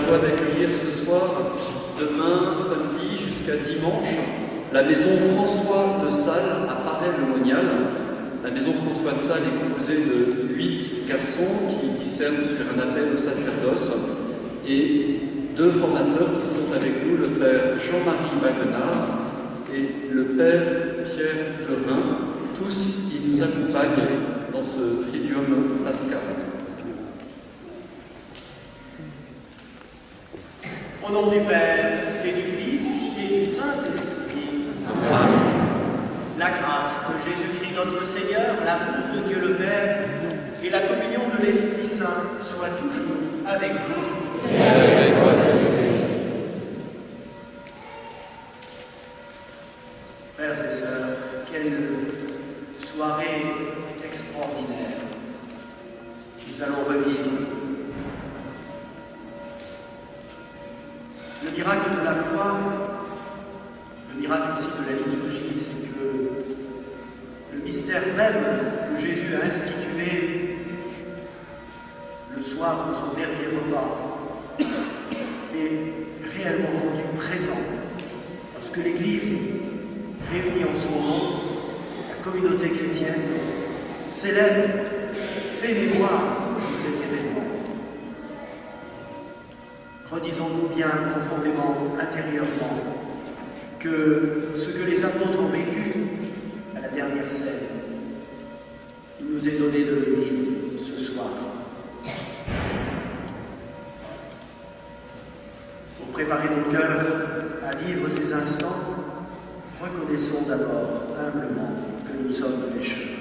joie d'accueillir ce soir, demain, samedi jusqu'à dimanche, la maison François de Sales à Paray-le-Monial. La maison François de Sales est composée de 8 garçons qui discernent sur un appel au sacerdoce et 2 formateurs qui sont avec nous, le père Jean-Marie Baguenard et le père Pierre Derain. Tous, ils nous accompagnent dans ce triduum pascal. Au nom du Père, et du Fils, et du Saint-Esprit. Amen. La grâce de Jésus-Christ notre Seigneur, l'amour de Dieu le Père, et la communion de l'Esprit Saint soient toujours avec vous. Et avec votre esprit. Frères et sœurs, quelle soirée extraordinaire nous allons revivre. Le miracle de la foi, le miracle aussi de la liturgie, c'est que le mystère même que Jésus a institué le soir de son dernier repas est réellement rendu présent. Parce que l'Église, réunie en son nom, la communauté chrétienne, célèbre, fait mémoire de cet événement. Redisons-nous bien profondément, intérieurement, que ce que les apôtres ont vécu à la dernière scène, il nous est donné de le vivre ce soir. Pour préparer nos cœurs à vivre ces instants, reconnaissons d'abord humblement que nous sommes pécheurs.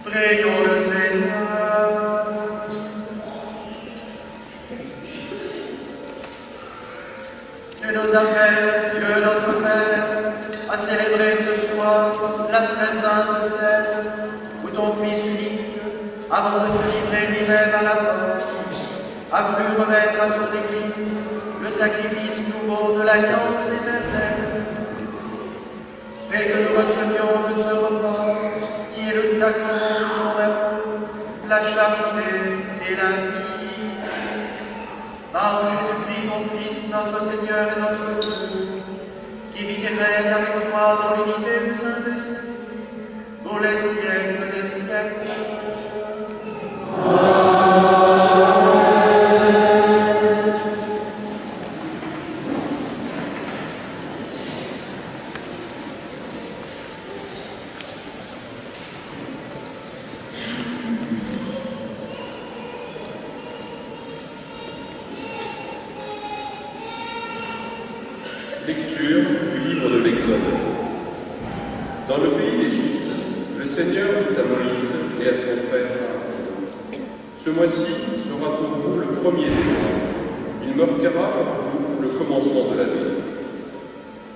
Prions le Seigneur. Tu nous appelles, Dieu notre Père, à célébrer ce soir la très sainte scène où ton Fils unique, avant de se livrer lui-même à la mort, a voulu remettre à son Église le sacrifice nouveau de l'alliance éternelle. Fais que nous recevions de ce repas, qui est le sacrement de son amour, la charité et la vie. Par Jésus-Christ, ton Fils, notre Seigneur et notre Dieu, qui vit et règne avec toi dans l'unité du Saint-Esprit, pour les siècles des siècles. Lecture du livre de l'Exode. Dans le pays d'Égypte, le Seigneur dit à Moïse et à son frère Aaron, « Ce mois-ci sera pour vous le premier des mois. Il marquera pour vous le commencement de l'année.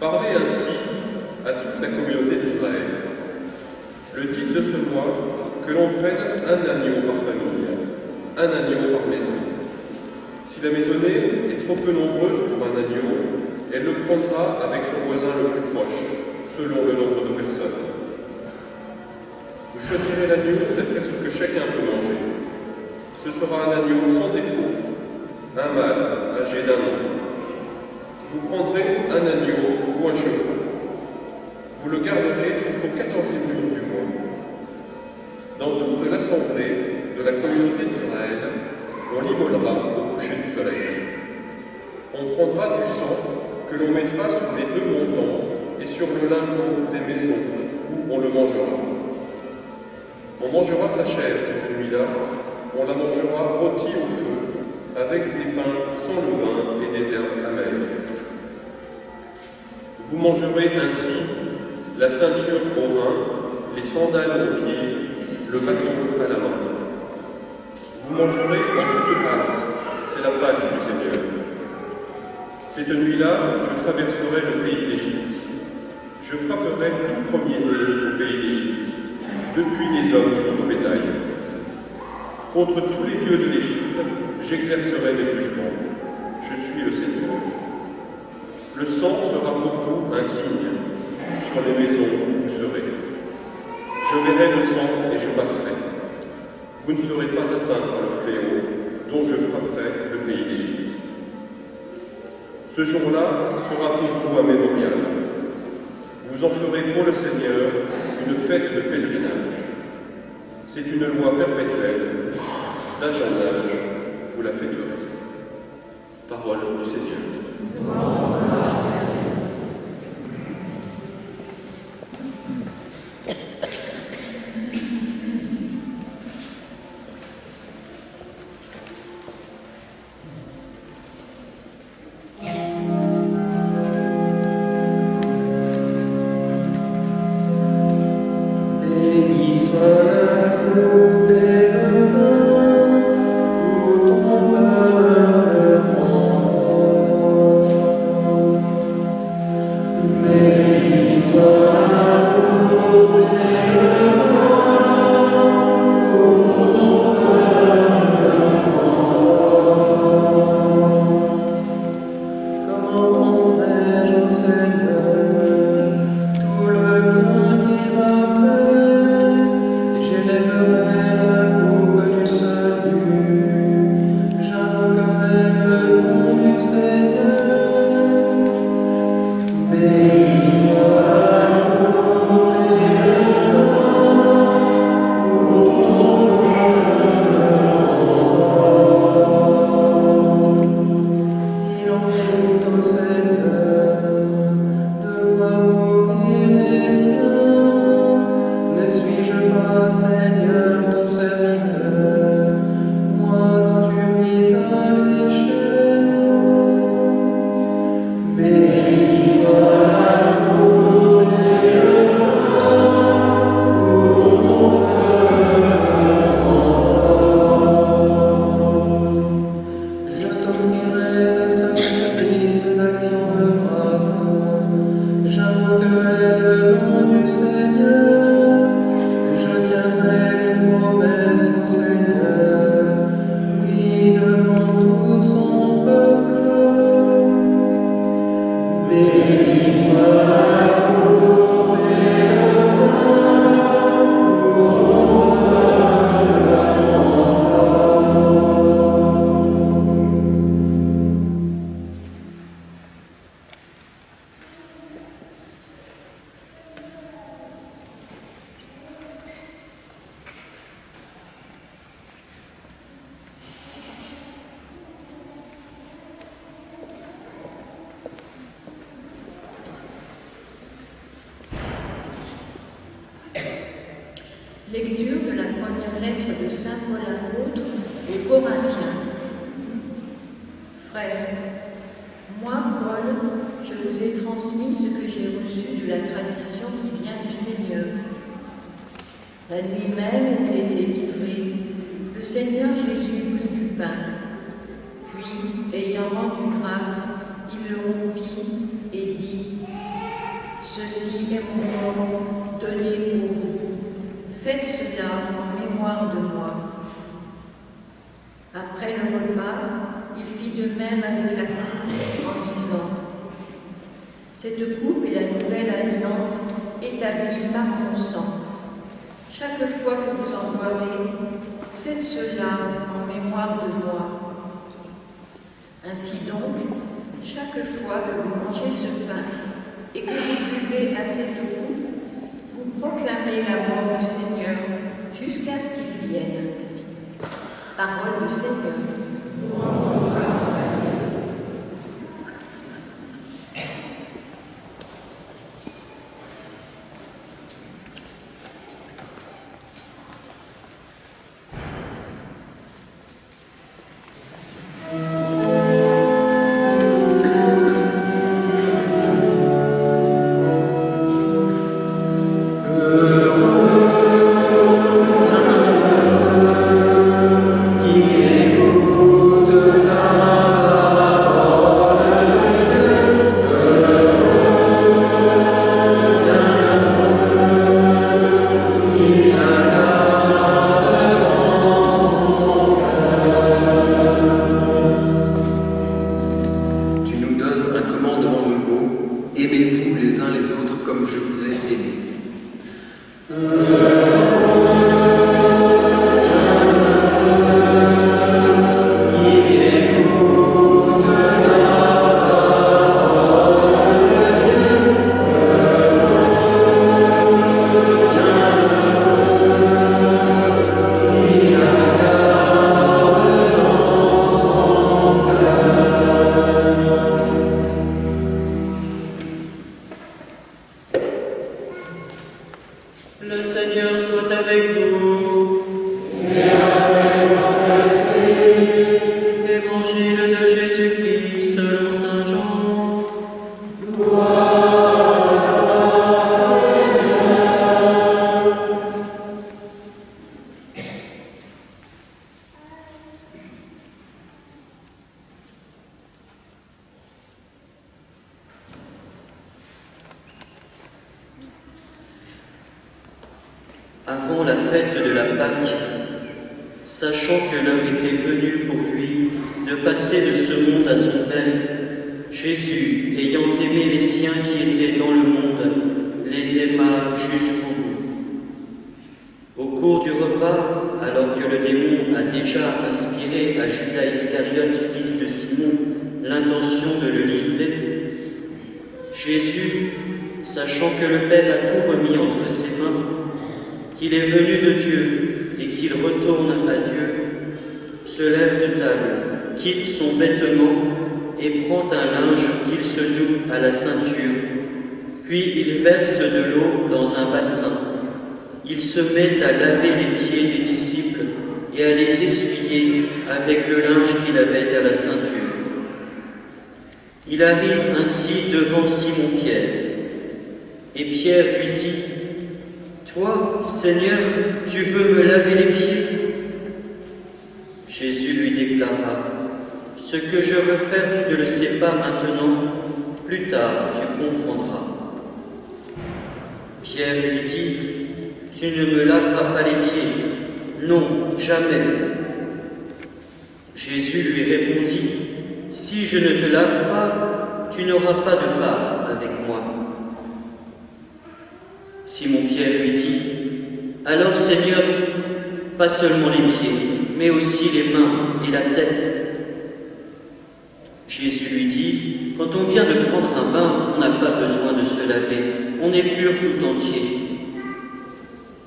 Parlez ainsi à toute la communauté d'Israël. Le 10 de ce mois, que l'on prenne un agneau par famille, un agneau par maison. Si la maisonnée est trop peu nombreuse pour un agneau, elle le prendra avec son voisin le plus proche, selon le nombre de personnes. Vous choisirez l'agneau d'après ce que chacun peut manger. Ce sera un agneau sans défaut, un mâle âgé d'1 an. Vous prendrez un agneau ou un chevreau. Vous le garderez jusqu'au 14e jour du mois. Dans toute l'assemblée de la communauté d'Israël, on l'immolera au coucher du soleil. On prendra du sang que l'on mettra sur les 2 montants et sur le linteau des maisons où on le mangera. On mangera sa chair cette nuit-là, on la mangera rôtie au feu, avec des pains sans levain et des herbes amères. Vous mangerez ainsi la ceinture au rein, les sandales aux pieds, le bâton à la main. Vous mangerez en toute hâte, c'est la Pâque du Seigneur. Cette nuit-là, je traverserai le pays d'Égypte. Je frapperai tout premier-né au pays d'Égypte, depuis les hommes jusqu'au bétail. Contre tous les dieux de l'Égypte, j'exercerai mes jugements. Je suis le Seigneur. Le sang sera pour vous un signe sur les maisons où vous serez. Je verrai le sang et je passerai. Vous ne serez pas atteints par le fléau dont je frapperai le pays d'Égypte. Ce jour-là sera pour vous un mémorial. Vous en ferez pour le Seigneur une fête de pèlerinage. C'est une loi perpétuelle. D'âge en âge, vous la fêterez. Parole du Seigneur. Ne suis-je pas, Seigneur? Lecture de la première lettre de Saint Paul apôtre aux Corinthiens. Frères, moi, Paul, je vous ai transmis ce que j'ai reçu de la tradition qui vient du Seigneur. La nuit même où il était livré, le Seigneur Jésus prit du pain. Puis, ayant rendu grâce, il le rompit et dit : « Ceci est mon corps donné pour vous. Faites cela en mémoire de moi. » Après le repas, il fit de même avec la coupe en disant : « Cette coupe est la nouvelle alliance établie par mon sang. Chaque fois que vous en boirez, faites cela en mémoire de moi. Ainsi donc, chaque fois que vous mangez ce pain et que vous buvez à cette coupe, vous proclamez la mort du Seigneur jusqu'à ce qu'il vienne. » Parole du Seigneur. Aimez-vous les uns les autres comme je vous ai aimés. Le Seigneur soit avec vous. Et avec votre esprit. Évangile de Jésus-Christ selon saint Jean. Gloire à toi, Seigneur. Avant la fête de la Pâque, sachant que l'heure était venue pour lui de passer de ce monde à son Père, Jésus, ayant aimé les siens qui étaient dans le monde, les aima jusqu'au bout. Au cours du repas, alors que le démon a déjà inspiré à Judas Iscariote, fils de Simon, l'intention de le livrer, Jésus, sachant que le Père a tout remis entre ses mains, qu'il est venu de Dieu et qu'il retourne à Dieu, se lève de table, quitte son vêtement et prend un linge qu'il se noue à la ceinture. Puis il verse de l'eau dans un bassin. Il se met à laver les pieds des disciples et à les essuyer avec le linge qu'il avait à la ceinture. Il arrive ainsi devant Simon-Pierre. Et Pierre lui dit : « Toi, Seigneur, tu veux me laver les pieds ?» Jésus lui déclara : « Ce que je veux faire, tu ne le sais pas maintenant, plus tard tu comprendras. » Pierre lui dit : « Tu ne me laveras pas les pieds, non, jamais. » Jésus lui répondit : « Si je ne te lave pas, tu n'auras pas de part avec moi. » Simon-Pierre lui dit : « Alors, Seigneur, pas seulement les pieds, mais aussi les mains et la tête. » Jésus lui dit : « Quand on vient de prendre un bain, on n'a pas besoin de se laver, on est pur tout entier.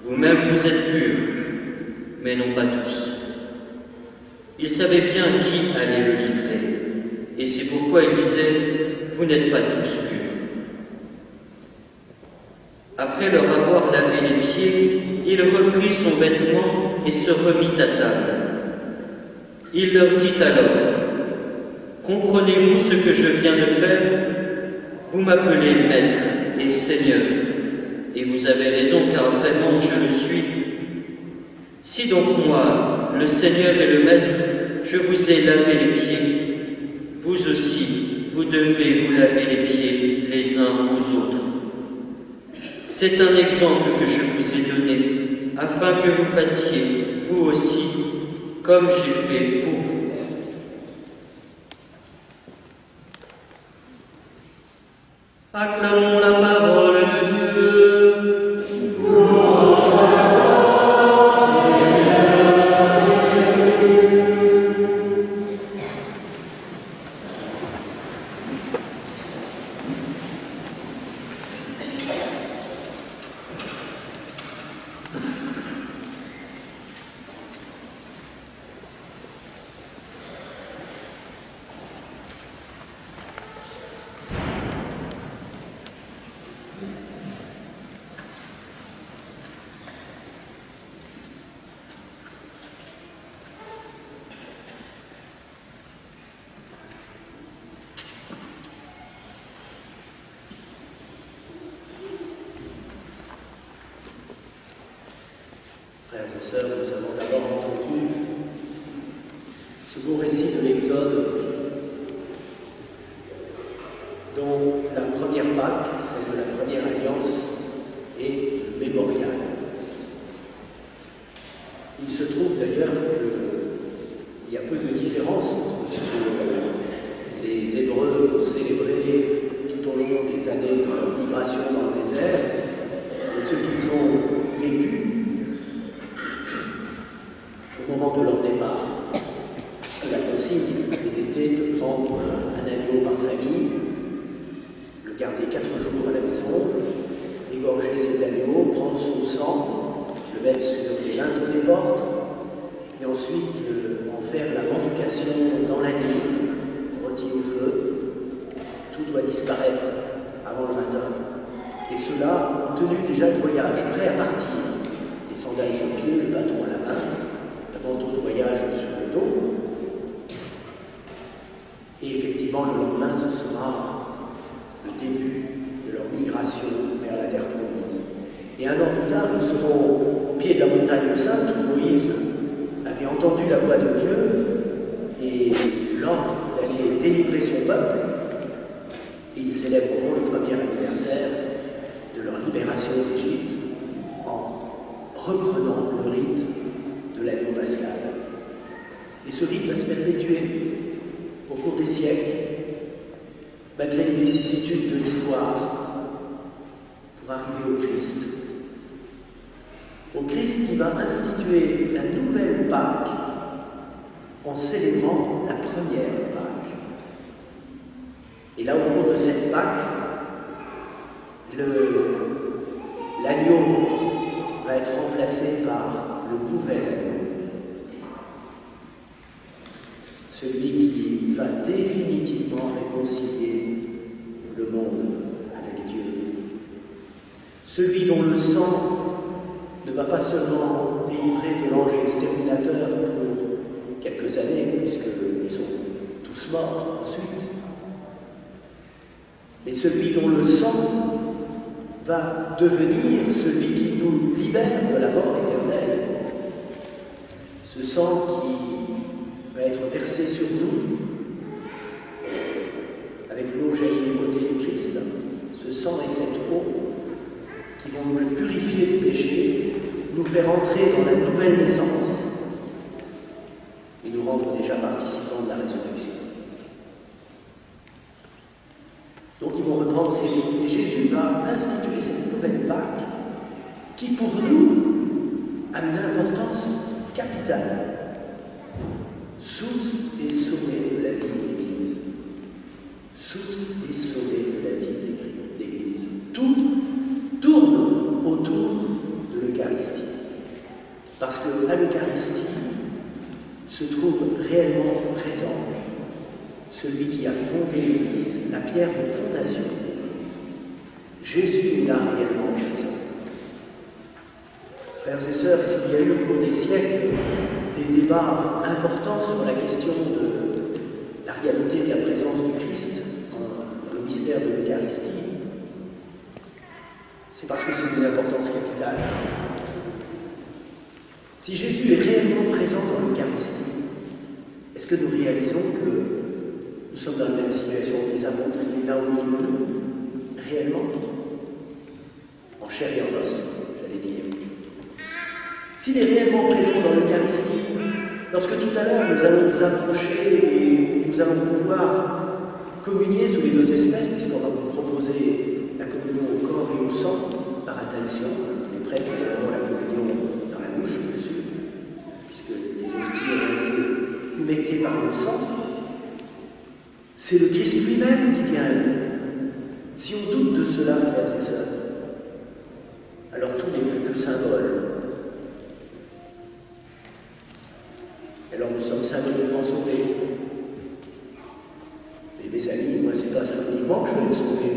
Vous-même, vous êtes purs, mais non pas tous. » Il savait bien qui allait le livrer, et c'est pourquoi il disait : « Vous n'êtes pas tous purs. » Après leur avoir lavé les pieds, il reprit son vêtement et se remit à table. Il leur dit alors, « Comprenez-vous ce que je viens de faire? Vous m'appelez Maître et Seigneur, et vous avez raison car vraiment je le suis. Si donc moi, le Seigneur et le Maître, je vous ai lavé les pieds, vous aussi, vous devez vous laver les pieds les uns aux autres. C'est un exemple que je vous ai donné, afin que vous fassiez, vous aussi, comme j'ai fait pour vous. » Acclamons la parole de Dieu. Frères et sœurs, nous avons d'abord entendu ce beau récit de l'Exode, dont la première Pâque, celle de la première alliance, est le mémorial. Il se trouve d'ailleurs qu'il y a peu de différence entre ce que les Hébreux ont célébré tout au long des années de leur migration dans le désert et ce qu'ils ont vécu au moment de leur départ, puisque la consigne avait été de prendre un agneau par famille, le garder 4 jours à la maison, égorger cet agneau, prendre son sang, le mettre sur les linteaux des portes, et ensuite en faire la venducation dans la nuit, rôti au feu. Tout doit disparaître avant le matin. Et ceux-là ont tenu déjà le voyage, prêts à partir, les sandales aux pieds, le bâton à la main, le manteau de voyage sur le dos. Et effectivement, le lendemain, ce sera le début de leur migration vers la terre promise. Et 1 an plus tard, ils seront au pied de la montagne sainte où Moïse avait entendu la voix de Dieu et l'ordre d'aller délivrer son peuple. Et ils célébreront le premier anniversaire de leur libération d'Égypte en reprenant le rite de l'agneau pascal. Et ce rite va se perpétuer au cours des siècles, malgré les vicissitudes de l'histoire, pour arriver au Christ. Au Christ qui va instituer la nouvelle Pâque en célébrant la première Pâque. Et là, au cours de cette Pâque, l'agneau va être remplacé par le nouvel agneau. Celui qui va définitivement réconcilier le monde avec Dieu. Celui dont le sang ne va pas seulement délivrer de l'ange exterminateur pour quelques années, puisqu'ils sont tous morts ensuite, mais celui dont le sang va devenir celui qui nous libère de la mort éternelle. Ce sang qui va être versé sur nous, avec l'eau jaillie du côté du Christ, ce sang et cette eau qui vont nous purifier du péché, nous faire entrer dans la nouvelle naissance et nous rendre déjà participants de la résurrection. Donc ils vont reprendre ces rites et Jésus va instituer cette nouvelle Pâque qui pour nous a une importance capitale. Source et sommet de la vie de l'Église. Source et sommet de la vie de l'Église. Tout tourne autour de l'Eucharistie. Parce qu'à l'Eucharistie se trouve réellement présent celui qui a fondé l'Église, la pierre de fondation de l'Église. Jésus est là réellement présent. Frères et sœurs, s'il y a eu au cours des siècles des débats importants sur la question de la réalité de la présence du Christ dans le mystère de l'Eucharistie, c'est parce que c'est d'une importance capitale. Si Jésus est réellement présent dans l'Eucharistie, est-ce que nous réalisons que nous sommes dans la même situation que les apôtres, il est là au milieu de nous, réellement, en chair et en os, j'allais dire. S'il est réellement présent dans l'Eucharistie, lorsque tout à l'heure nous allons nous approcher et nous allons pouvoir communier sous les deux espèces, puisqu'on va vous proposer la communion au corps et au sang par attention, les prêtres donneront la communion dans la bouche, bien sûr, puisque les hosties ont été humectées par le sang. C'est le Christ lui-même qui vient à nous. Si on doute de cela, frères et sœurs, alors tout n'est plus que symbole. Alors nous sommes symboliquement sauvés. Mais mes amis, moi c'est pas symboliquement que je vais être sauvé.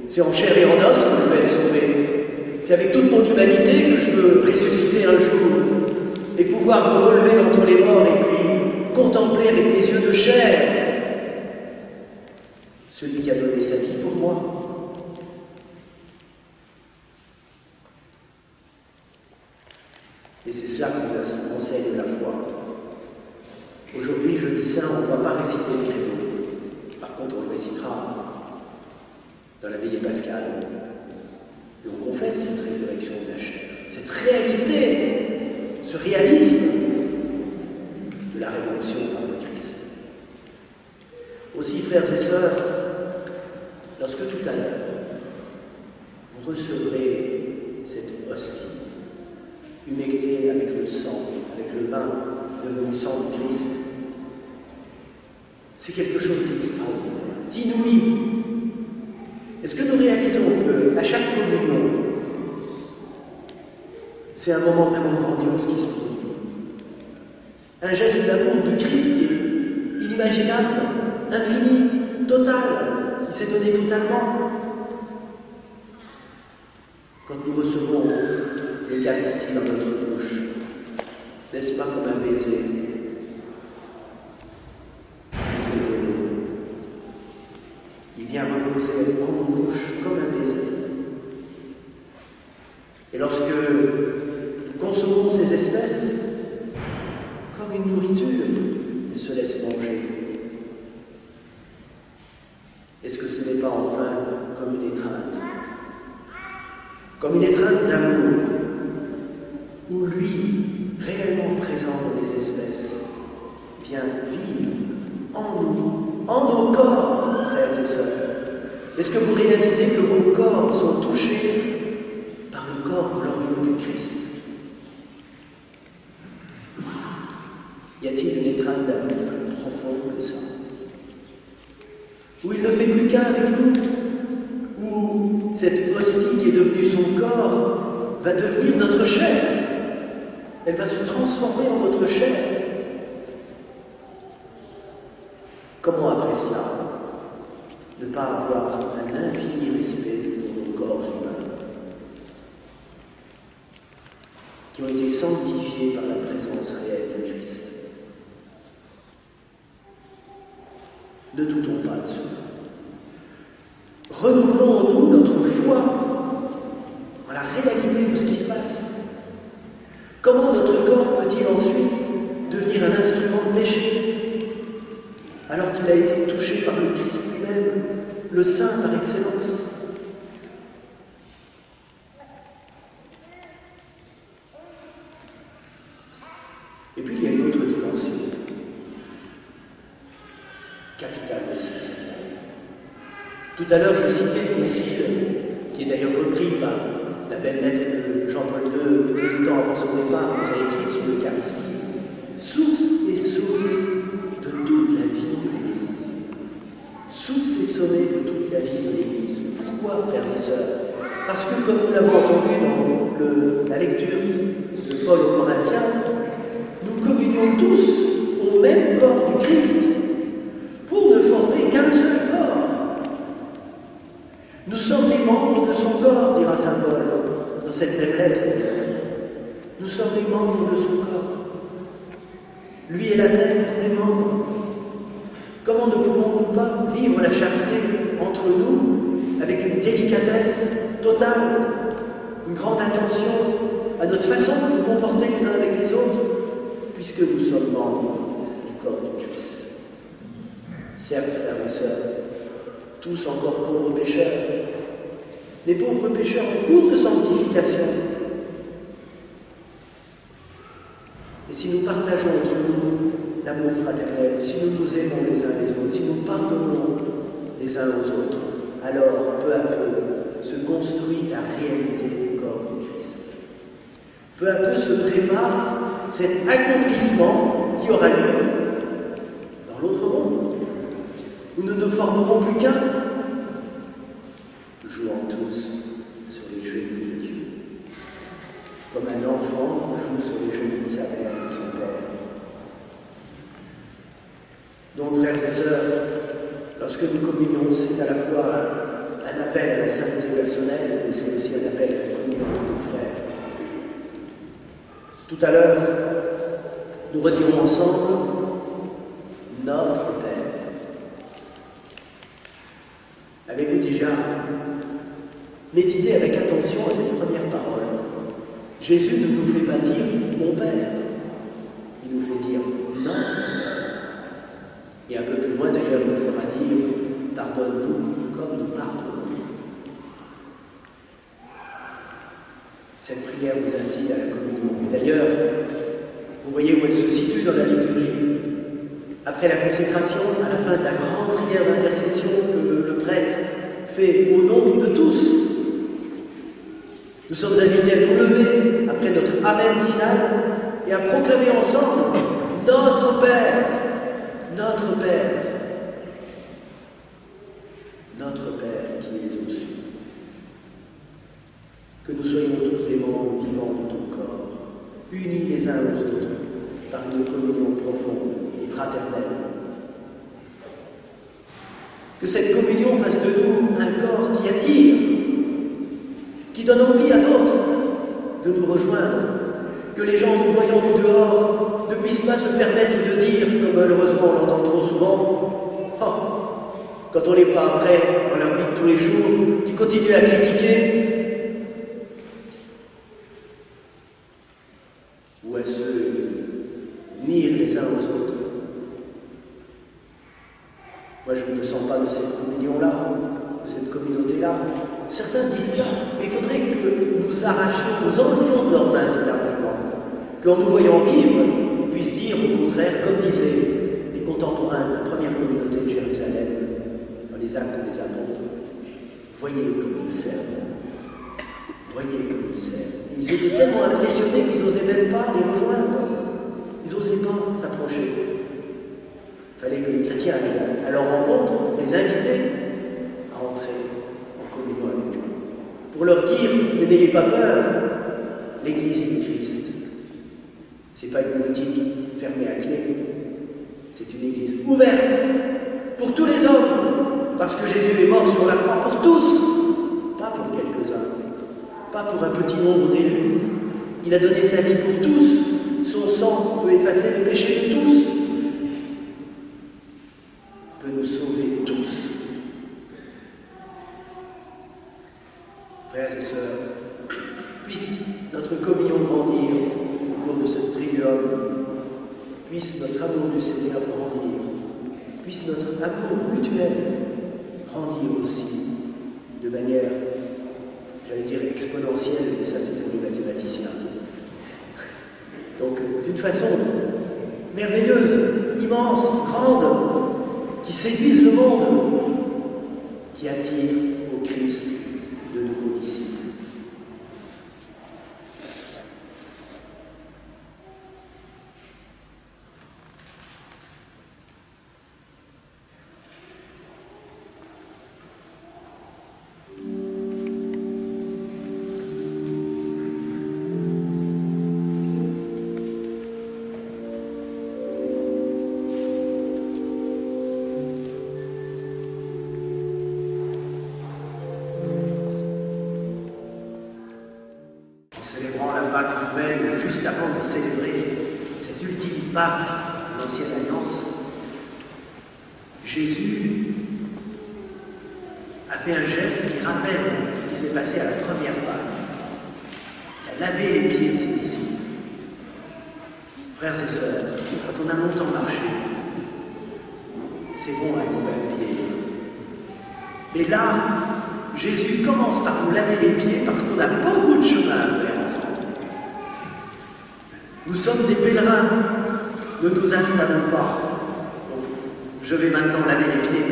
C'est en chair et en os que je vais être sauvé. C'est avec toute mon humanité que je veux ressusciter un jour et pouvoir me relever d'entre les morts et puis contempler avec mes yeux de chair celui qui a donné sa vie pour moi. Et c'est cela que nous enseigne la foi. Aujourd'hui, jeudi saint, on ne va pas réciter le credo. Par contre, on le récitera dans la veillée pascale. Et on confesse cette résurrection de la chair, cette réalité, ce réalisme de la rédemption par le Christ. Aussi, frères et sœurs, lorsque tout à l'heure, vous recevrez cette hostie, humectée avec le sang, avec le vin devenu sang du Christ, c'est quelque chose d'extraordinaire, d'inouï. Est-ce que nous réalisons qu'à chaque communion, c'est un moment vraiment grandiose qui se produit? Un geste d'amour du Christ qui est inimaginable, infini, total. Il s'est donné totalement. Quand nous recevons l'Eucharistie dans notre bouche, n'est-ce pas comme un baiser qui nous est donné? Il vient reposer en nos bouches comme un baiser. Et lorsque nous consommons ces espèces, comme une nourriture, elles se laissent manger. Est-ce que ce n'est pas enfin comme une étreinte? Comme une étreinte d'amour, où lui, réellement présent dans les espèces, vient vivre en nous, en nos corps, frères et sœurs. Est-ce que vous réalisez que vos corps sont touchés par le corps glorieux du Christ? Y a-t-il une étreinte d'amour plus profonde que ça? Où il ne fait plus qu'un avec nous? Où cette hostie qui est devenue son corps va devenir notre chair? Elle va se transformer en notre chair. Comment après cela ne pas avoir un infini respect pour nos corps humains qui ont été sanctifiés par la présence réelle de Christ? Ne doutons pas de cela. Renouvelons en nous notre foi en la réalité de ce qui se passe. Comment notre corps peut-il ensuite devenir un instrument de péché alors qu'il a été touché par le Christ lui-même, le Saint par excellence? Et puis il y a une autre dimension, capitale aussi, celle-là. Tout à l'heure, je citais le concile, qui est d'ailleurs repris par la belle lettre que Jean-Paul II, peu de temps avant son départ, nous a écrite sur l'Eucharistie. Source et sommet de toute la vie de l'Église. Source et sommet de toute la vie de l'Église. Pourquoi, frères et sœurs? Parce que, comme nous l'avons entendu dans la lecture de Paul aux Corinthiens, nous communions tous au même corps du Christ pour ne former qu'un seul corps. Nous sommes les membres de son corps, dira saint Paul, dans cette même lettre. Lui est la tête, nous les membres. Comment ne pouvons-nous pas vivre la charité entre nous avec une délicatesse totale, une grande attention à notre façon de nous comporter les uns avec les autres, puisque nous sommes membres du corps du Christ. Certes, frères et sœurs, tous encore pauvres pécheurs, des pauvres pécheurs en cours de sanctification. Et si nous partageons entre nous l'amour fraternel, si nous nous aimons les uns les autres, si nous pardonnons les uns aux autres, alors, peu à peu, se construit la réalité du corps du Christ. Peu à peu se prépare cet accomplissement qui aura lieu dans l'autre monde, où nous ne formerons plus qu'un, jouant tous sur les genoux de Dieu, comme un enfant joue sur les genoux de sa mère et de son père. Donc, frères et sœurs, lorsque nous communions, c'est à la fois un appel à la sainteté personnelle, mais c'est aussi un appel à la communion entre nos frères. Tout à l'heure, nous redirons ensemble notre Père. Avez-vous déjà médité avec attention à cette première parole? Jésus ne nous fait pas dire mon Père, il nous fait dire notre Père. Et un peu plus loin d'ailleurs, il nous fera dire pardonne-nous comme nous pardonnons. Cette prière vous incite à la communion. Et d'ailleurs, vous voyez où elle se situe dans la liturgie. Après la consécration, à la fin de la grande prière d'intercession que le prêtre fait au nom de tous, nous sommes invités à nous lever après notre Amen final et à proclamer ensemble notre Père, notre Père, notre Père qui es aux cieux. Que nous soyons tous des membres vivants de ton corps, unis les uns aux autres par une communion profonde et fraternelle. Que cette communion fasse de nous un corps qui attire, qui donne envie à d'autres de nous rejoindre. Que les gens, nous voyant du dehors, ne puissent pas se permettre de dire, comme malheureusement on l'entend trop souvent, « Oh, quand on les voit après, dans leur vie de tous les jours, qui continuent à critiquer, ou à se nuire les uns aux autres. » Moi, je ne me sens pas de cette communion-là, de cette communauté-là. Certains disent ça, mais il faudrait que nous arrachions, nous enlevions de leurs mains cet argument. Qu'en nous voyant vivre, ils puissent dire au contraire, comme disaient les contemporains de la première communauté de Jérusalem, dans les Actes des Apôtres, voyez comme ils servent. Voyez comme ils servent. Ils étaient tellement impressionnés qu'ils n'osaient même pas les rejoindre. Ils n'osaient pas s'approcher. Il fallait que les chrétiens aillent à leur rencontre pour les inviter à entrer en communion avec eux. Pour leur dire, ne n'ayez pas peur, l'Église du Christ, ce n'est pas une boutique fermée à clé, c'est une Église ouverte pour tous les hommes, parce que Jésus est mort sur la croix pour tous, pas pour quelques-uns, pas pour un petit nombre d'élus. Il a donné sa vie pour tous, son sang peut effacer le péché de tous, peut nous sauver tous. Frères et sœurs, puisse notre communion grandir au cours de ce triduum, puisse notre amour du Seigneur grandir, puisse notre amour mutuel grandir aussi de manière, j'allais dire exponentielle, mais ça c'est pour les mathématiciens. Donc d'une façon merveilleuse, immense, grande, qui séduise le monde, qui attire au Christ de nouveaux disciples. Célébrant la Pâque nouvelle, juste avant de célébrer cette ultime Pâque l'Ancienne Alliance, Jésus a fait un geste qui rappelle ce qui s'est passé à la première Pâque. Il a lavé les pieds de ses disciples. Frères et sœurs, quand on a longtemps marché, c'est bon à une belle pied. Mais là, Jésus commence par nous laver les pieds parce qu'on a beaucoup de chemin à faire ensemble. Nous sommes des pèlerins, ne nous installons pas. Donc, je vais maintenant laver les pieds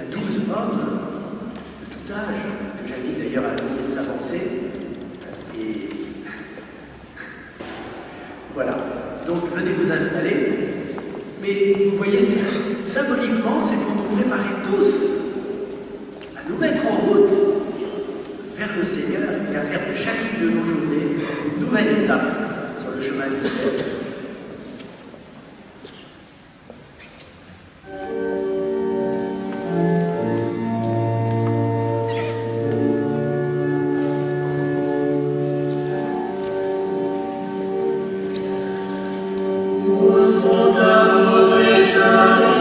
à 12 hommes de tout âge, que j'invite d'ailleurs à venir s'avancer. Et voilà. Donc, venez vous installer. Mais vous voyez, symboliquement, c'est pour nous préparer tous à nous mettre en route vers le Seigneur et à faire de chacune de nos journées une nouvelle étape sur le chemin du ciel. Jusqu'à la fin.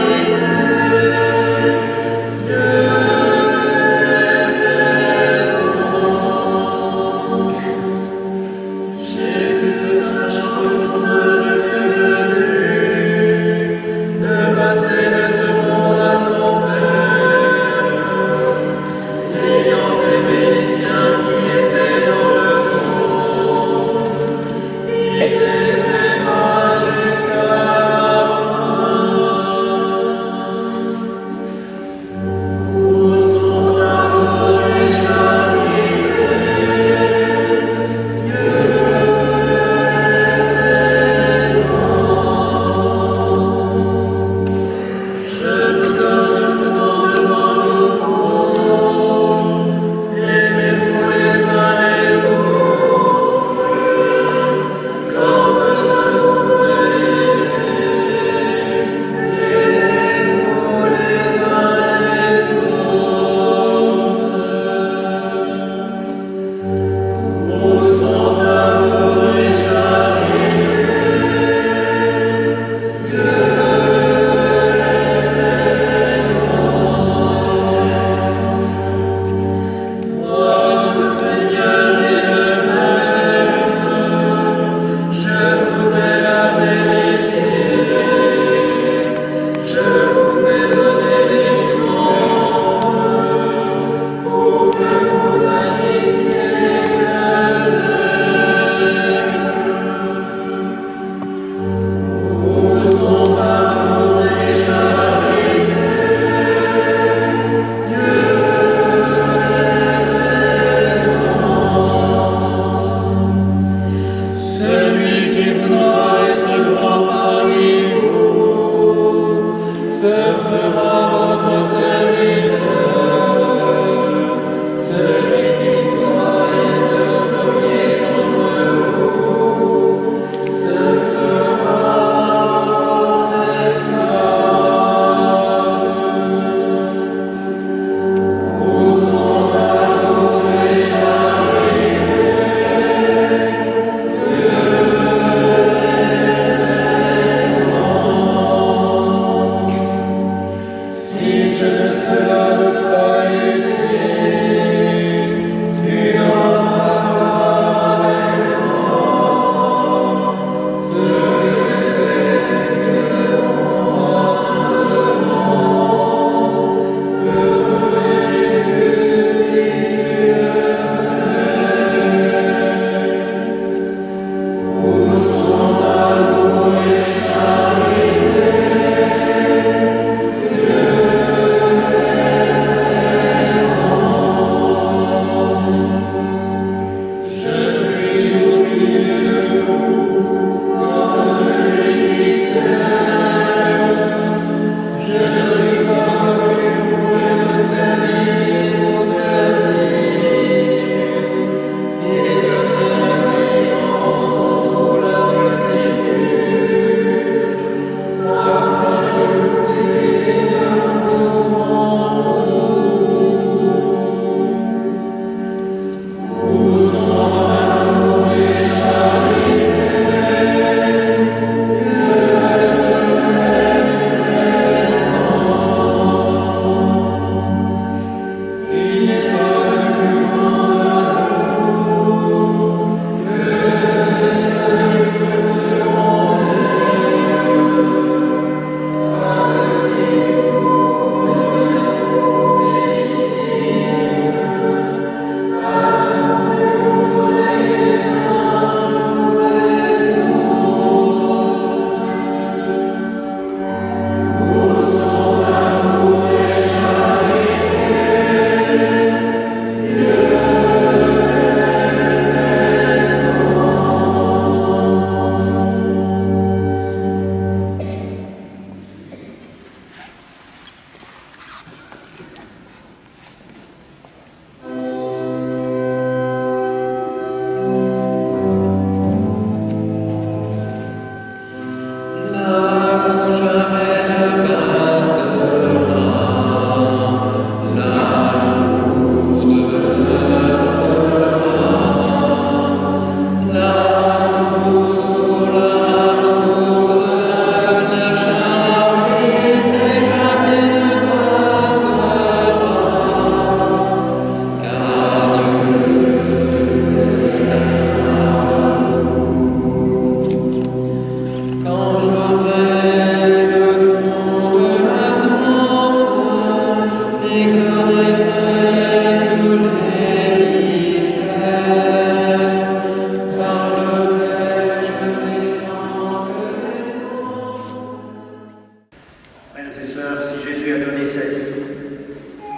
conseils,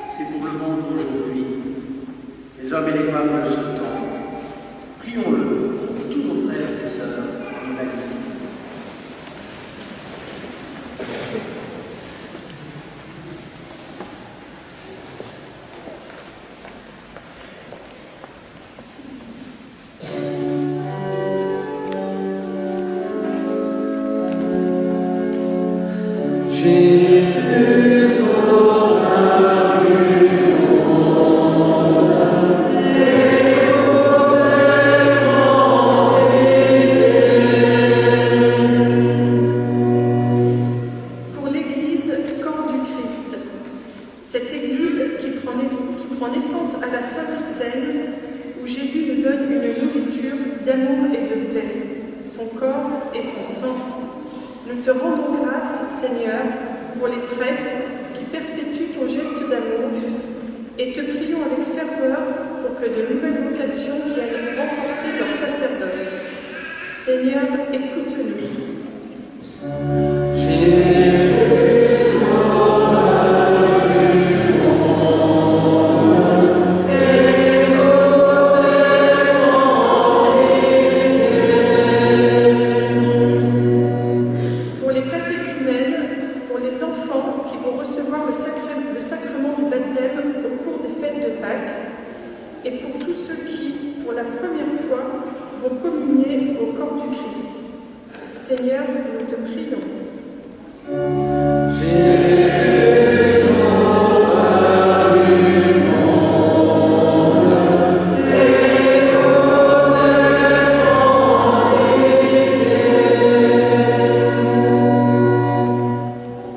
c'est pour le monde d'aujourd'hui, les hommes et les femmes de ce temps. Prions-le pour tous nos frères et sœurs en humanité. Cette Église qui prend naissance à la Sainte Seine, où Jésus nous donne une nourriture d'amour et de paix, son corps et son sang. Nous te rendons grâce, Seigneur, pour les prêtres qui perpétuent ton geste d'amour et te prions avec ferveur pour que de nouvelles vocations viennent renforcer leur sacerdoce. Seigneur, écoute-nous. Et pour tous ceux qui, pour la première fois, vont communier au corps du Christ. Seigneur, nous te prions.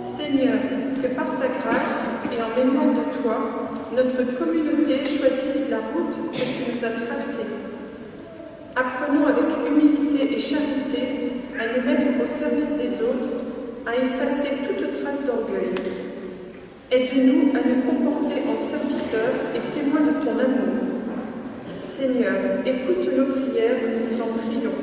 Seigneur, que par ta grâce et en m'aimant de toi, notre communauté choisisse la route que tu nous as tracée. Apprenons avec humilité et charité à nous mettre au service des autres, à effacer toute trace d'orgueil. Aide-nous à nous comporter en serviteurs et témoins de ton amour. Seigneur, écoute nos prières, nous t'en prions.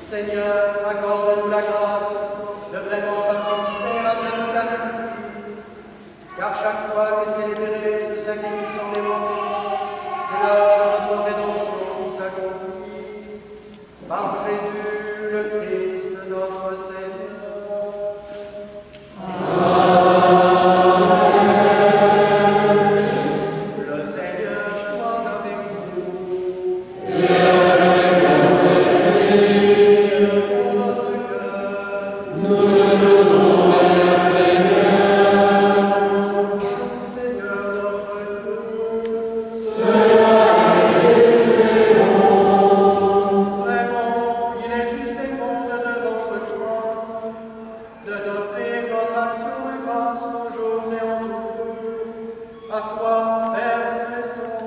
Seigneur, accorde-nous la grâce de vraiment participer à cette Eucharistie, car chaque fois qu'est célébré ce sacrifice en mémoire, c'est l'heure de notre rédemption qui s'accomplit. Par Jésus, le Christ, notre Seigneur. Le Seigneur soit avec vous. Pour notre cœur, nous le donnons au Seigneur. Christ, Seigneur notre Dieu. Vraiment, il est juste et bon de devant toi, de t'offrir notre action de grâce nos jours et en tout. À toi, Père très saint,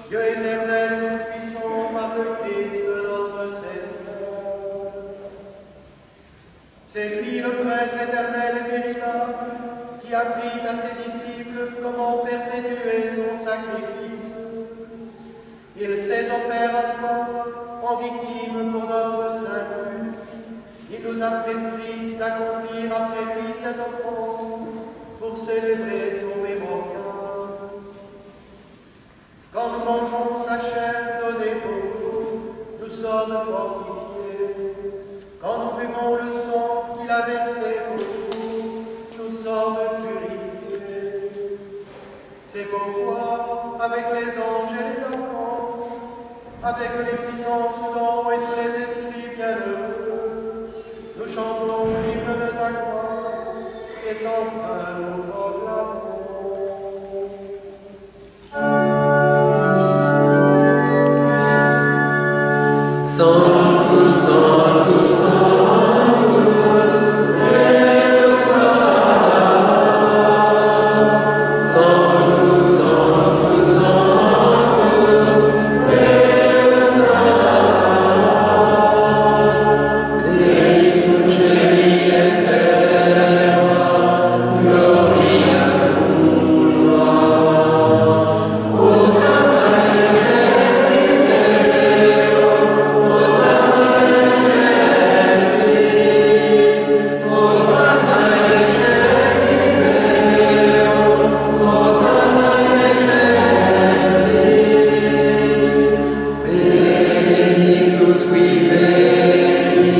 Dieu éternel et tout-puissant, par le Christ notre Seigneur. C'est lui le prêtre éternel et véritable, qui a appris à ses disciples comment perpétuer son sacrifice. Il s'est offert à toi en victime pour notre salut. Il nous a prescrit d'accomplir après lui cette offrande pour célébrer son mémorial. Quand nous mangeons sa chair donnée pour nous, nous sommes fortifiés. Quand nous buvons le sang qu'il a versé pour nous, nous sommes purifiés. C'est pourquoi, avec les anges et les archanges, avec les puissances d'en haut et tous les esprits bienheureux, nous chantons l'hymne de ta gloire et sans fin nous proclamons. Sanctus, Sanctus, Sanctus, Deus Sabaoth. Sanctus, Sanctus, Sanctus, Deus Sabaoth. Benedictus celi et terra, gloria tua. Hosanna in excelsis Deo, Hosanna in excelsis, Hosanna in excelsis Deo, Hosanna in excelsis. Benedictus qui veni,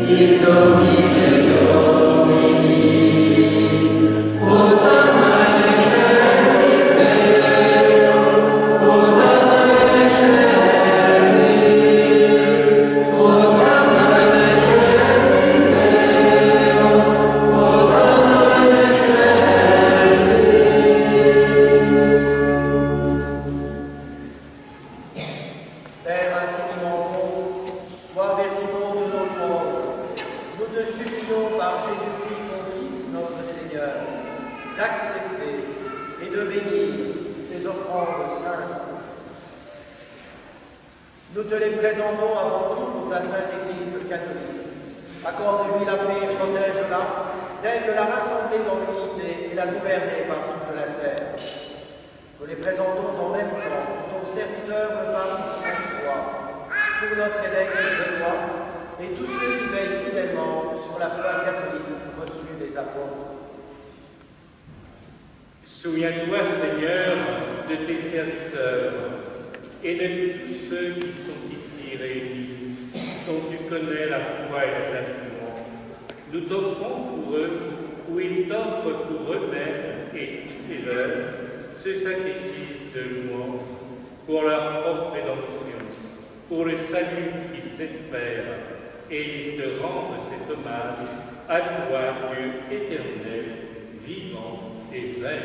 in nomine Domini. Hosanna in excelsis Deo, Hosanna in excelsis, Hosanna in excelsis Deo, Hosanna in excelsis. Père infiniment bon, toi vertiment de nos louanges, nous te supplions par Jésus-Christ, ton Fils, notre Seigneur, d'accepter et de bénir ces offrandes saintes. Nous te les présentons avant tout pour ta sainte Église catholique. Accorde-lui la paix et protège-la, telle que la rassembler dans l'unité et la gouverner par toute la terre. Nous les présentons en même temps pour ton serviteur le pape François, pour notre évêque Benoît et tous ceux qui veillent fidèlement sur la foi catholique reçue des apôtres. Souviens-toi, Seigneur, de tes serviteurs et de tous ceux qui sont ici réunis, dont tu connais la foi et l'attachement. Nous t'offrons pour eux, ou ils t'offrent pour eux-mêmes et tous les leurs, ce sacrifice de louange pour leur propre rédemption, pour le salut qu'ils espèrent, et ils te rendent cet hommage à toi, Dieu éternel, vivant et vrai.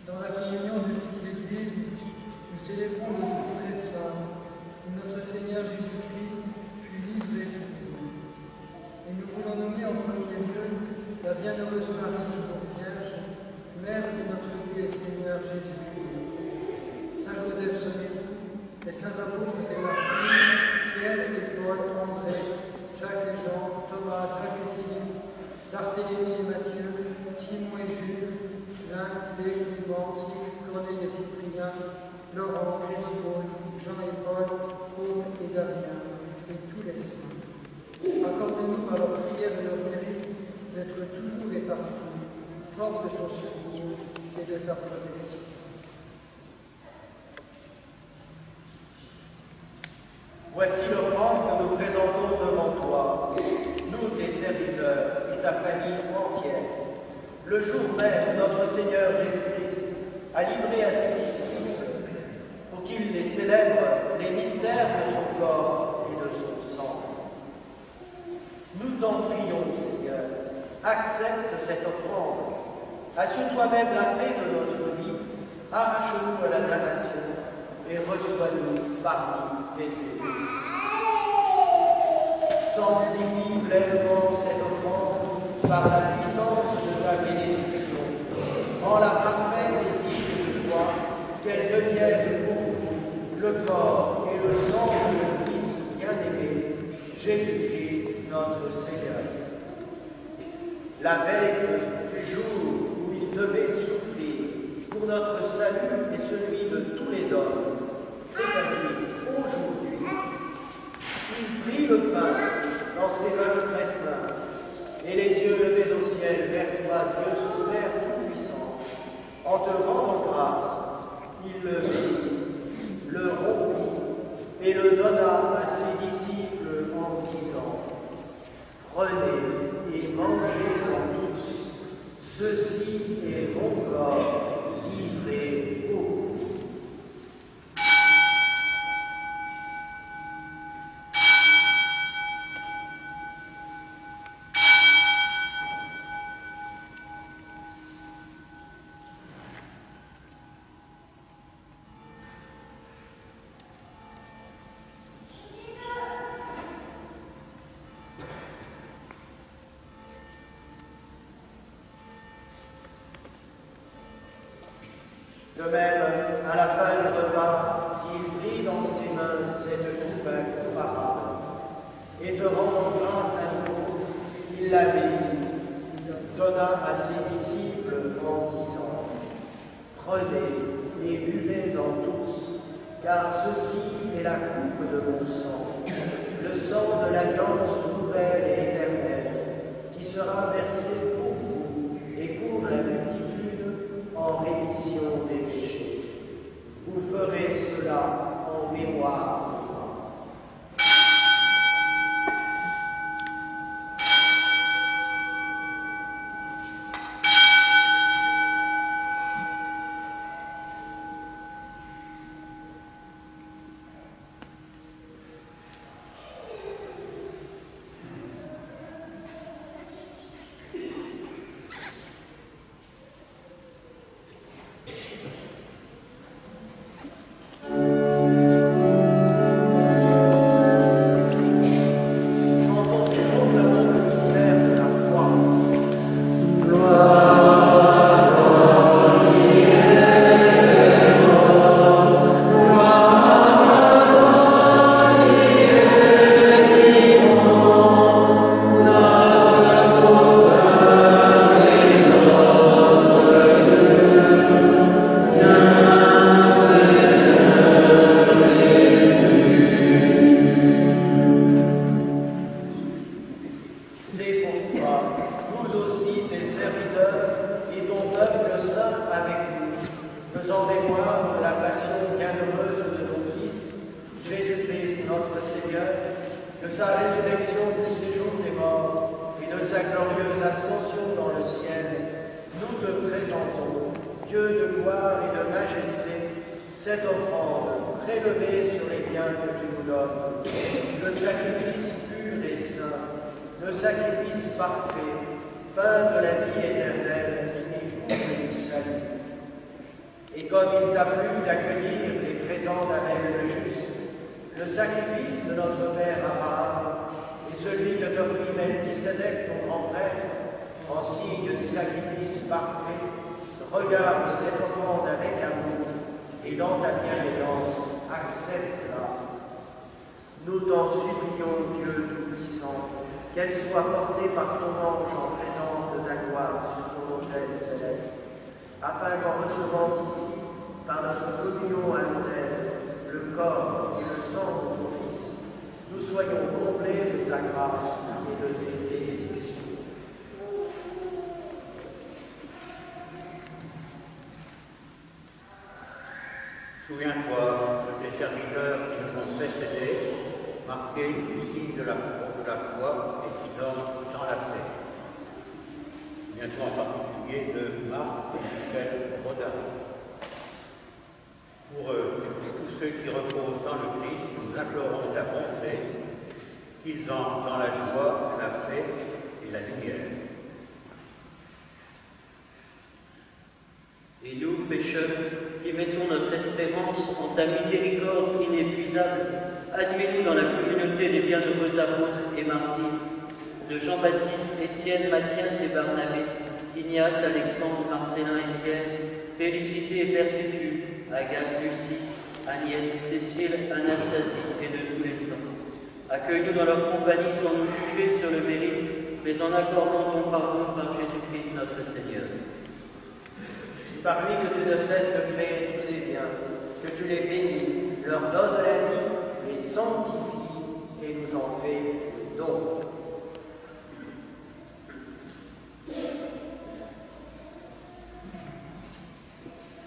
Dans la communion de toute l'Église, nous célébrons le jour très saint où notre Seigneur Jésus-Christ fut livré pour nous. Et nous voulons nommer en premier lieu la bienheureuse Marie, toujours Vierge, Mère de notre Dieu et Seigneur Jésus-Christ. Saint Joseph, son époux, les saints apôtres et martyrs, Pierre et Paul, André, Jacques et Jean, Thomas, Jacques et Philippe, Barthélemy et Matthieu, Simon et Jules, Lin, Clé, Clément, Six, Corneille et Cyprien, Laurent, Chrysopole, Jean et Paul, Paul et Damien, et tous les saints. Accorde-nous par leur prière et leur mérite d'être toujours et partout forts de ton secours et de ta protection. Voici l'offrande que nous présentons devant toi, nous tes serviteurs et ta famille entière. Le jour même, notre Seigneur Jésus-Christ a livré à ses disciples, pour qu'ils les célèbrent, les mystères de son corps et de son sang. Nous t'en prions, Seigneur, accepte cette offrande. Assure toi-même la paix de notre vie, arrache-nous à la damnation et reçois-nous parmi tes élus. Sanctifie pleinement cette offrande par la puissance de ta bénédiction. Rends-la parfaite et digne de toi, qu'elle devienne pour nous le corps et le sang de ton Fils bien-aimé, Jésus-Christ, notre Seigneur. La veille du jour où il devait souffrir pour notre salut et celui de tous les hommes, c'est-à-dire aujourd'hui, il prit le pain dans ses mains très saintes, et les yeux levés au ciel vers toi, Dieu son Père Tout-Puissant. En te rendant grâce, il le vit, le rompit et le donna à ses disciples en disant : Prenez et mangez-en tous, ceci est mon corps livré pour vous. De même, à la fin du repas, il prit dans ses mains cette coupe incomparable, et te rendant grâce à nouveau, il la bénit, donna à ses disciples en disant : Prenez et buvez-en tous, car ceci est la coupe de mon sang, le sang de l'alliance nouvelle et éternelle, qui sera versé pour vous et pour la multitude en rémission des péchés. Vous ferez cela en mémoire de moi. Regarde cette offrande avec amour et dans ta bienveillance, accepte-la. Nous t'en supplions, Dieu Tout-Puissant, qu'elle soit portée par ton ange en présence de ta gloire sur ton autel céleste, afin qu'en recevant ici prenions à l'autel le corps et le sang de ton Fils, nous soyons comblés de ta grâce et de tes bénédictions. Souviens-toi de tes serviteurs qui nous ont précédés, marqués du signe de la foi et qui dorment dans la paix. Souviens-toi en particulier de Marc et Michel Rodin. Pour eux et pour tous ceux qui reposent dans le Christ, nous implorons ta bonté, qu'ils entrent dans la joie, la paix et la lumière. Et nous, pécheurs, qui mettons notre espérance en ta miséricorde inépuisable, admets-nous dans la communauté des bienheureux apôtres et martyrs, de Jean-Baptiste, Étienne, Mathias et Barnabé, Ignace, Alexandre, Marcellin et Pierre, Félicité et Perpétue, Agathe, Lucie, Agnès, Cécile, Anastasie et de tous les saints. Accueille-nous dans leur compagnie sans nous juger sur le mérite, mais en accordant ton pardon par Jésus-Christ notre Seigneur. C'est par lui que tu ne cesses de créer tous ces biens, que tu les bénis, leur donnes la vie, les sanctifies et nous en fais le don.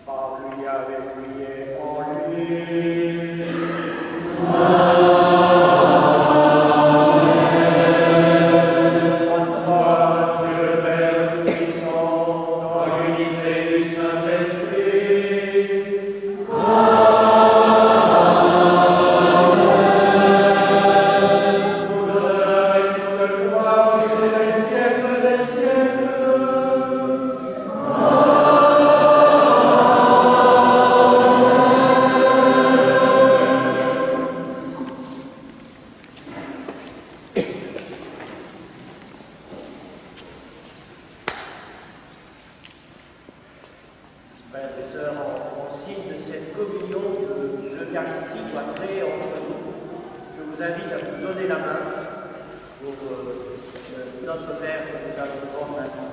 Par lui, avec lui et en lui. Frères et sœurs, en signe de cette communion que l'Eucharistie doit créer entre nous, je vous invite à vous donner la main pour notre Père que nous allons prendre maintenant.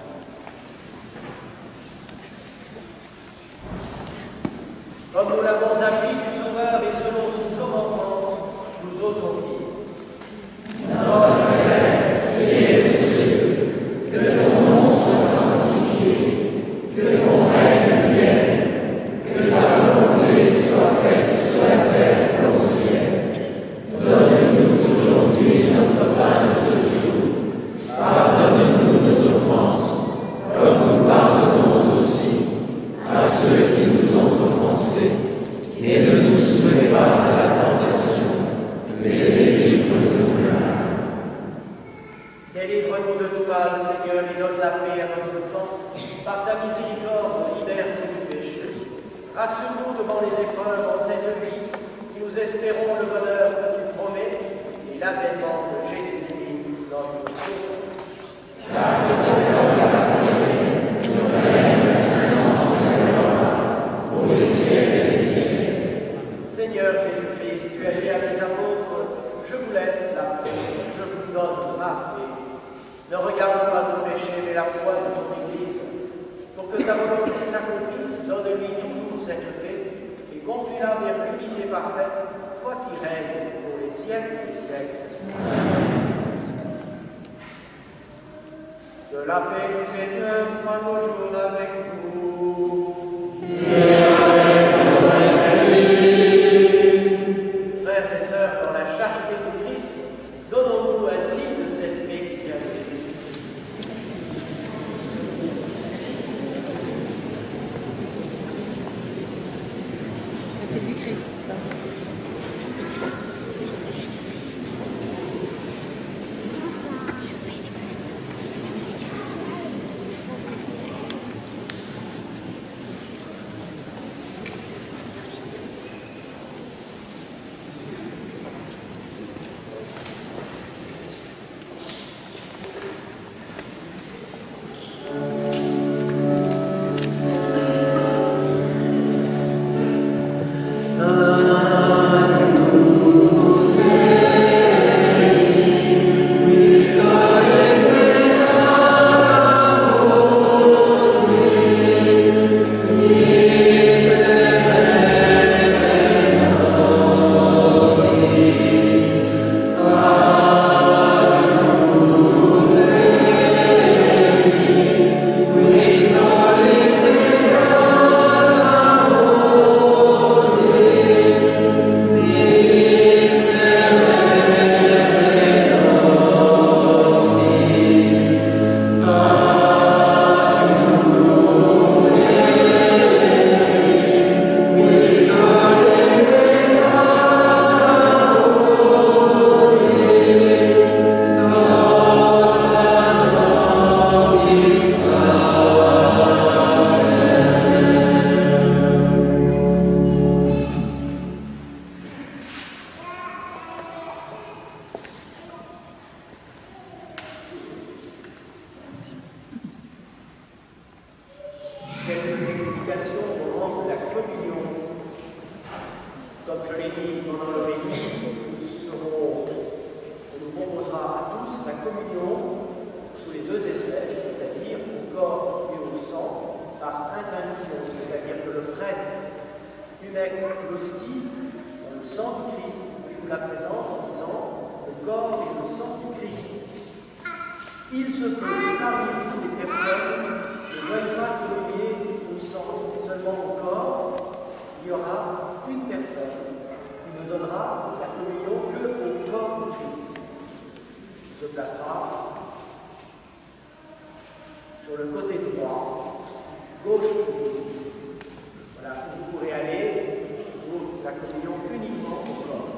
Comme nous l'avons appris du Sauveur et selon son commandement, nous osons dire. Notre Père, qui es aux cieux, que ton nom soit sanctifié, que ton règne vienne, que ta volonté soit faite sur la terre comme au ciel. Donne-nous aujourd'hui notre pain de ce jour. Pardonne-nous nos offenses, comme nous pardonnons aussi à ceux qui nous ont offensés. Et ne nous soumets pas à la tentation, mais délivre-nous du mal. Délivre-nous de tout mal, Seigneur, et donne la paix à notre camp. Par ta miséricorde, libère-nous du péché. Rassure-nous devant les épreuves en cette vie. Nous espérons le bonheur que tu promets et l'avènement de Jésus-Christ, notre Sauveur. Seigneur Jésus-Christ, tu as dit à tes apôtres, je vous laisse la paix, je vous donne ma paix. Ne regarde pas nos péchés, mais la foi de ton Église. Pour que ta volonté s'accomplisse, donne-lui toujours cette paix et conduis-la vers l'unité parfaite, toi qui règnes pour les siècles des siècles. Que la paix du Seigneur soit toujours avec vous. Frères et sœurs, dans la charité du Christ, donnons-nous un signe de cette paix qui vient de Dieu. La paix du Christ. Ah Comme je l'ai dit pendant l'homélie, on nous proposera à tous la communion sous les deux espèces, c'est-à-dire au corps et au sang, par intinction, c'est-à-dire que le prêtre humecte l'hostie, le sang du Christ, il nous la présente en disant le corps et le sang du Christ. Il se peut que parmi vous, les personnes ne veuillent pas communier au sang et seulement au corps. Il y aura une personne qui ne donnera la communion que au corps du Christ. Il se placera sur le côté droit, gauche pour vous. Voilà, vous pourrez aller pour la communion uniquement au corps.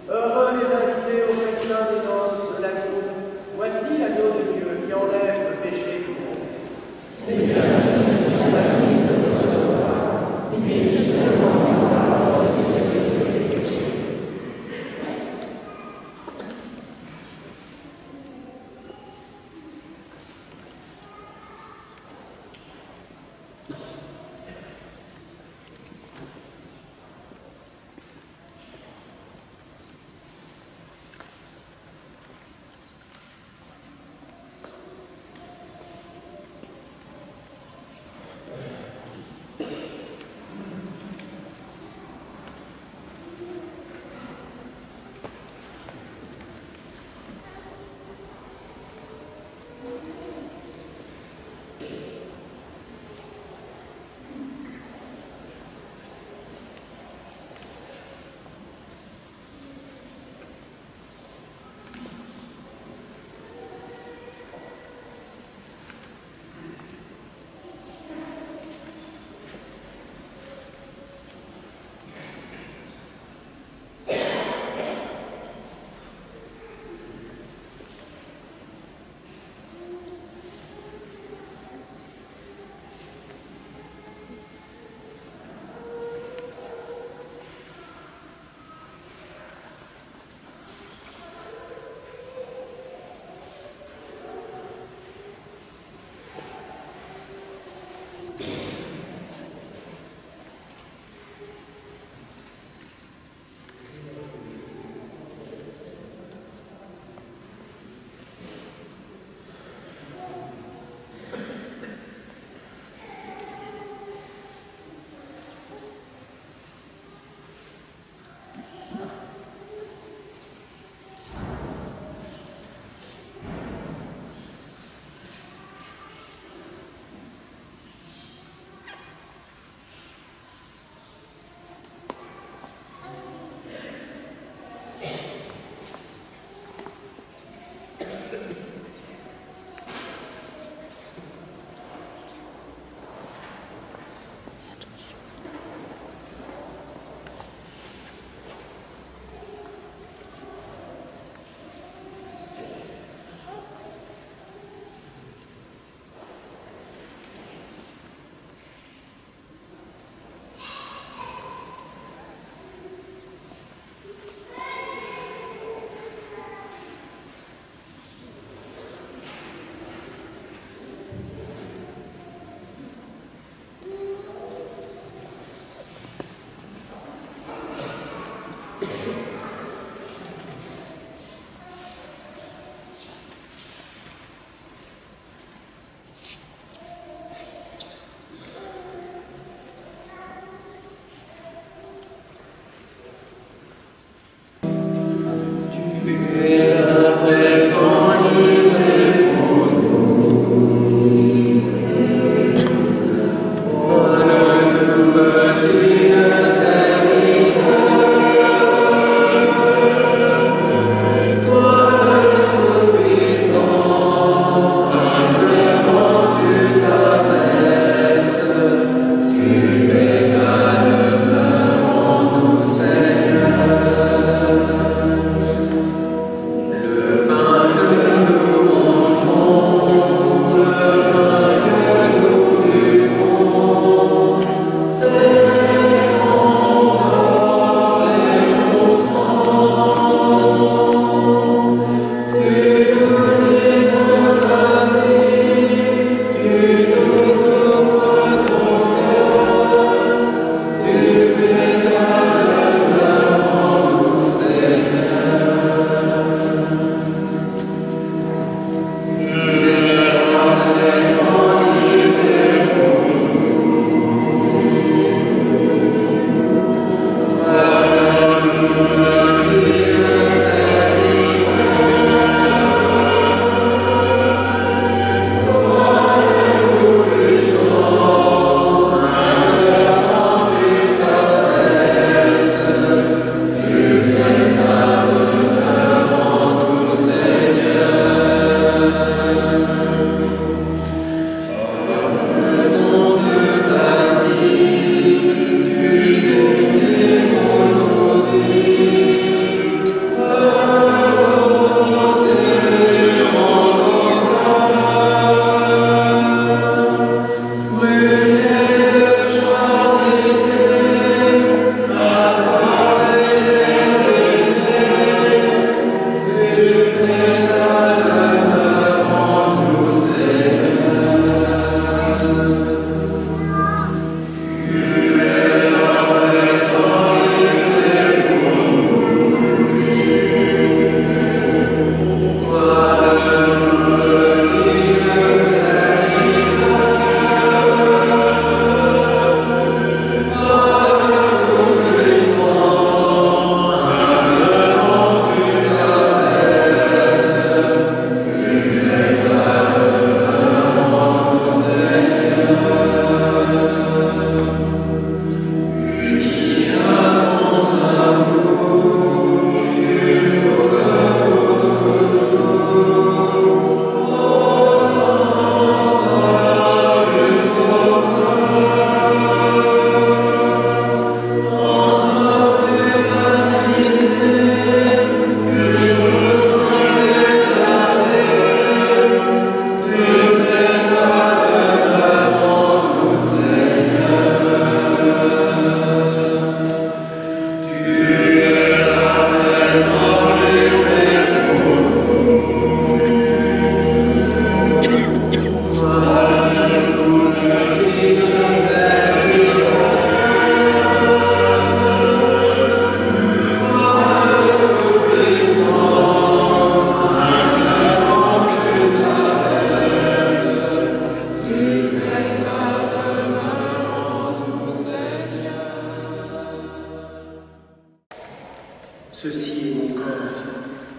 Heureux les invités au festin des noces de l'agneau. Voici l'agneau de Dieu qui enlève le péché du monde. Seigneur, je suis pas digne de te recevoir, mais dis seulement une parole qui s'est les péchés. Toi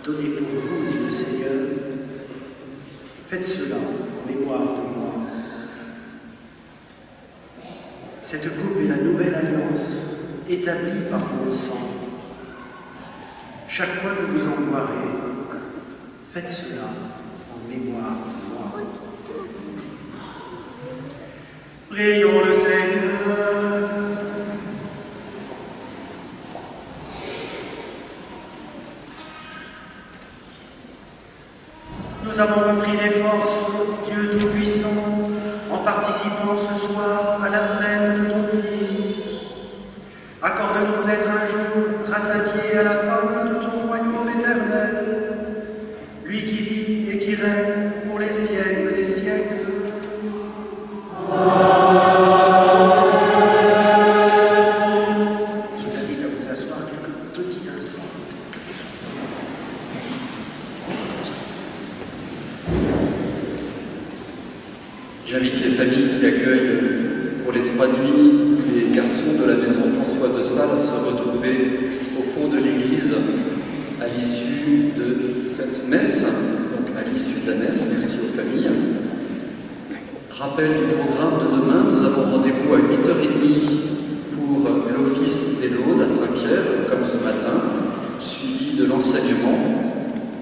donnée pour vous, dit le Seigneur, faites cela en mémoire de moi. Cette coupe est la nouvelle alliance établie par mon sang. Chaque fois que vous en boirez, faites cela en mémoire de moi. Prions le Seigneur. Nous avons repris des forces, Dieu Tout-Puissant, en participant ce soir à la scène de ton Fils. Accorde-nous d'être un jour rassasiés à la table de ton royaume éternel, lui qui vit et qui règne pour les siècles des siècles. Je vous invite à vous asseoir quelques petits instants. J'invite les familles qui accueillent pour les 3 nuits les garçons de la maison François de Sales à se retrouver au fond de l'église à l'issue de cette messe. Donc à l'issue de la messe, merci aux familles. Rappel du programme de demain, nous avons rendez-vous à 8h30 pour l'office des laudes à Saint-Pierre, comme ce matin, suivi de l'enseignement.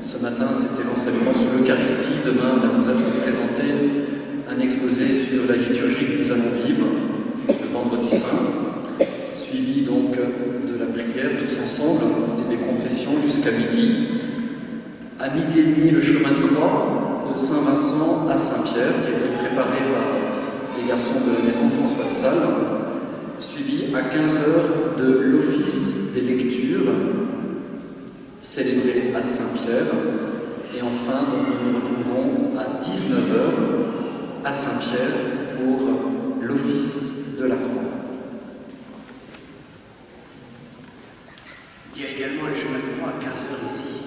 Ce matin, c'était l'enseignement sur l'Eucharistie. Demain, va nous être présenté un exposé sur la liturgie que nous allons vivre le vendredi saint, suivi donc de la prière tous ensemble et des confessions jusqu'à midi. À midi et demi, le chemin de croix de Saint-Vincent à Saint-Pierre, qui a été préparé par les garçons de la maison François de Sales, suivi à 15h de l'office des lectures célébré à Saint-Pierre. Et enfin, donc, nous nous retrouvons à 19h à Saint-Pierre pour l'office de la croix. Il y a également un chemin de croix à 15h ici.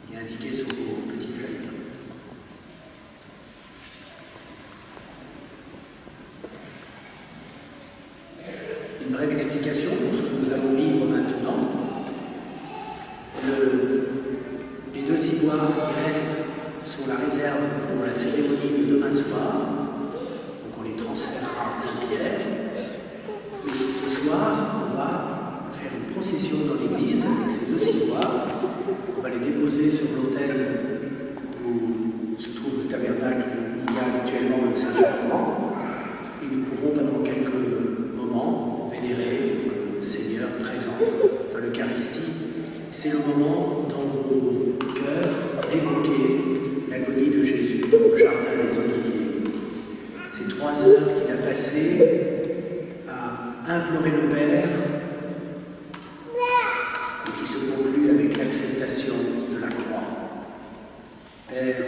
Il est indiqué sur vos petits feuilles. Une brève explication pour ce que nous allons vivre maintenant. Les 2 ciboires qui restent sont la réserve pour la cérémonie de demain soir. Donc on les transférera à Saint-Pierre. Et ce soir, on va faire une procession dans l'église avec ces 2 ciboires. On va les déposer sur l'autel où se trouve le tabernacle où il y a habituellement le Saint-Sacrement. Et nous pourrons pendant quelques moments vénérer le Seigneur présent dans l'Eucharistie. C'est le moment dans vos cœurs d'évoquer l'agonie de Jésus au jardin des Oliviers. Ces 3 heures qu'il a passées à implorer le Père et qui se concluent avec l'acceptation de la croix. Père,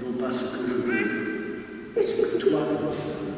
non pas ce que je veux, mais ce que toi veux.